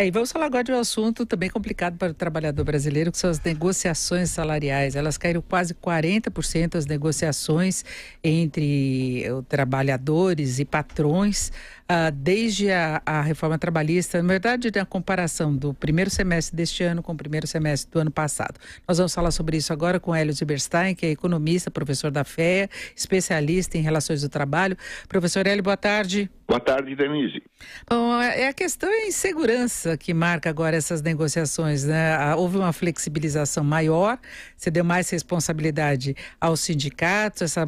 E vamos falar agora de um assunto também complicado para o trabalhador brasileiro, que são as negociações salariais. Elas caíram quase 40% as negociações entre trabalhadores e patrões, desde a reforma trabalhista, na verdade, na comparação do primeiro semestre deste ano com o primeiro semestre do ano passado. Nós vamos falar sobre isso agora com Hélio Zilberstein, que é economista, professor da FEA, especialista em relações do trabalho. Professor Hélio, boa tarde. Boa tarde, Denise. Bom, a questão é a insegurança que marca agora essas negociações, né? Houve uma flexibilização maior, você deu mais responsabilidade aos sindicatos, essa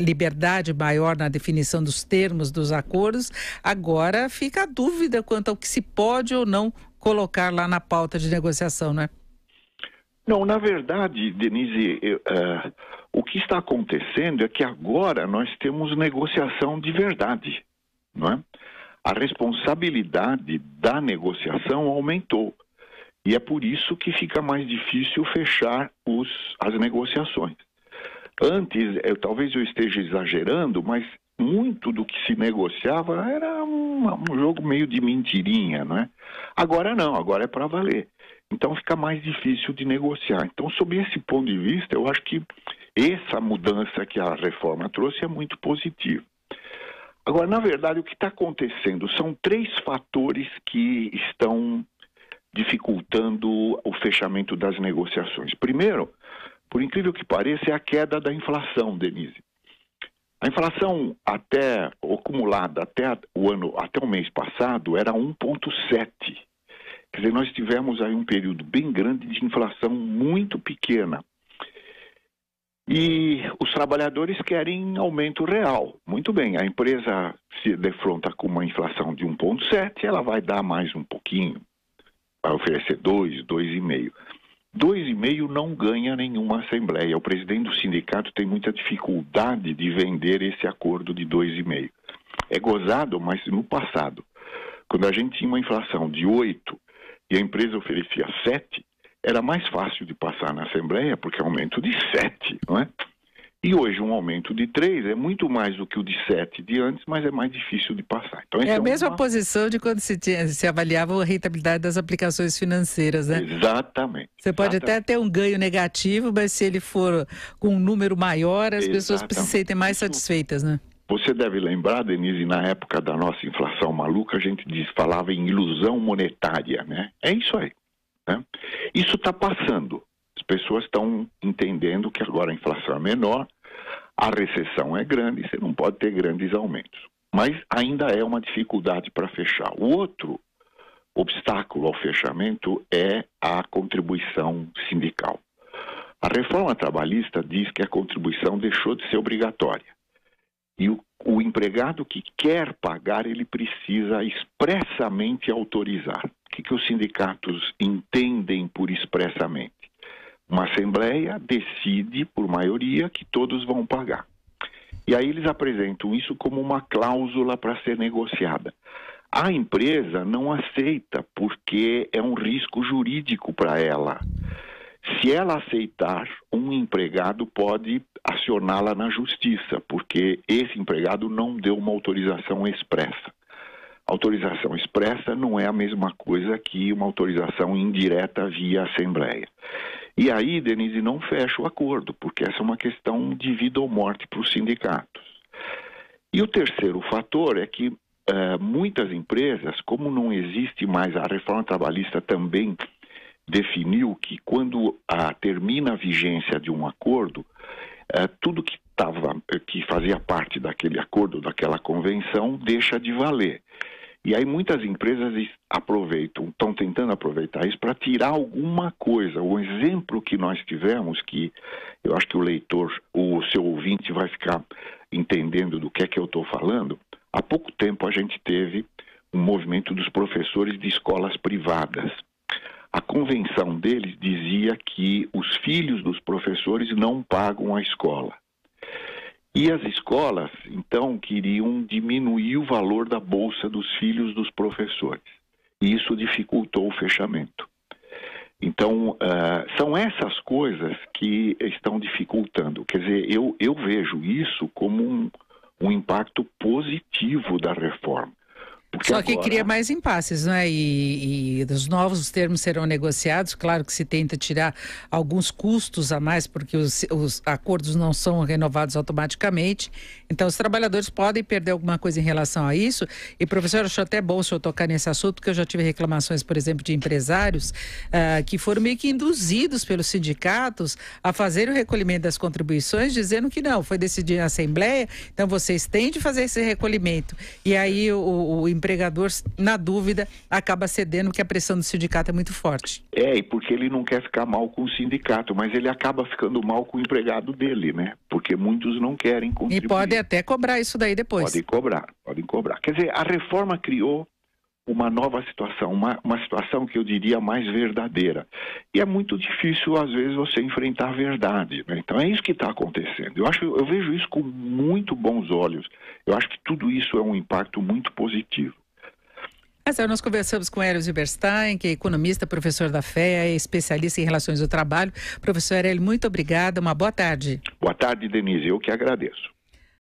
liberdade maior na definição dos termos dos acordos. Agora fica a dúvida quanto ao que se pode ou não colocar lá na pauta de negociação, né? Não, na verdade, Denise, o que está acontecendo é que agora nós temos negociação de verdade. Não é? A responsabilidade da negociação aumentou e é por isso que fica mais difícil fechar as negociações. Antes, talvez eu esteja exagerando, mas muito do que se negociava era um jogo meio de mentirinha, não é? Agora não, agora é para valer. Então fica mais difícil de negociar. Então, sob esse ponto de vista, eu acho que essa mudança que a reforma trouxe é muito positiva. Agora, na verdade, o que está acontecendo são 3 fatores que estão dificultando o fechamento das negociações. Primeiro, por incrível que pareça, é a queda da inflação, Denise. A inflação acumulada até o mês passado era 1,7. Quer dizer, nós tivemos aí um período bem grande de inflação muito pequena. E os trabalhadores querem aumento real. Muito bem, a empresa se defronta com uma inflação de 1,7, ela vai dar mais um pouquinho, vai oferecer 2, 2,5. 2,5 não ganha nenhuma assembleia. O presidente do sindicato tem muita dificuldade de vender esse acordo de 2,5. É gozado, mas no passado, quando a gente tinha uma inflação de 8 e a empresa oferecia 7, era mais fácil de passar na Assembleia, porque é um aumento de 7, não é? E hoje um aumento de 3 é muito mais do que o de 7 de antes, mas é mais difícil de passar. Então, é a mesma posição de quando se avaliava a rentabilidade das aplicações financeiras, né? Exatamente. Você pode até ter um ganho negativo, mas se ele for com um número maior, as pessoas se sentem mais satisfeitas, né? Você deve lembrar, Denise, na época da nossa inflação maluca, a gente falava em ilusão monetária, né? É isso aí. Né? Isso está passando. As pessoas estão entendendo que agora a inflação é menor, a recessão é grande, você não pode ter grandes aumentos. Mas ainda é uma dificuldade para fechar. O outro obstáculo ao fechamento é a contribuição sindical. A reforma trabalhista diz que a contribuição deixou de ser obrigatória. E o empregado que quer pagar, ele precisa expressamente autorizar. O que os sindicatos entendem por expressamente? Uma assembleia decide, por maioria, que todos vão pagar. E aí eles apresentam isso como uma cláusula para ser negociada. A empresa não aceita, porque é um risco jurídico para ela. Se ela aceitar, um empregado pode acioná-la na justiça, porque esse empregado não deu uma autorização expressa. Autorização expressa não é a mesma coisa que uma autorização indireta via Assembleia. E aí, Denise, não fecha o acordo, porque essa é uma questão de vida ou morte para os sindicatos. E o terceiro fator é que muitas empresas, como não existe mais, a reforma trabalhista também definiu que quando termina a vigência de um acordo, tudo que fazia parte daquele acordo, daquela convenção, deixa de valer. E aí muitas empresas estão tentando aproveitar isso para tirar alguma coisa. O exemplo que nós tivemos, que eu acho que o seu ouvinte vai ficar entendendo do que é que eu estou falando, há pouco tempo a gente teve um movimento dos professores de escolas privadas. A convenção deles dizia que os filhos dos professores não pagam a escola. E as escolas, então, queriam diminuir o valor da bolsa dos filhos dos professores. E isso dificultou o fechamento. Então, são essas coisas que estão dificultando. Quer dizer, eu vejo isso como um impacto positivo da reforma. Só que cria mais impasses, não é? E os novos termos serão negociados. Claro que se tenta tirar alguns custos a mais, porque os acordos não são renovados automaticamente. Então, os trabalhadores podem perder alguma coisa em relação a isso. E, professor, acho até bom o senhor tocar nesse assunto, porque eu já tive reclamações, por exemplo, de empresários que foram meio que induzidos pelos sindicatos a fazer o recolhimento das contribuições, dizendo que não, foi decidido na Assembleia, então vocês têm de fazer esse recolhimento. E aí o empregador, na dúvida, acaba cedendo porque a pressão do sindicato é muito forte. E porque ele não quer ficar mal com o sindicato, mas ele acaba ficando mal com o empregado dele, né? Porque muitos não querem contribuir. E podem até cobrar isso daí depois. Podem cobrar. Quer dizer, a reforma criou uma nova situação, uma situação que eu diria mais verdadeira. E é muito difícil, às vezes, você enfrentar a verdade, né? Então é isso que está acontecendo. Eu vejo isso com muito bons olhos. Eu acho que tudo isso é um impacto muito positivo. Nós conversamos com Hélio Zilberstein, que é economista, professor da FEA, é especialista em relações do trabalho. Professor Hélio, muito obrigada, uma boa tarde. Boa tarde, Denise, eu que agradeço.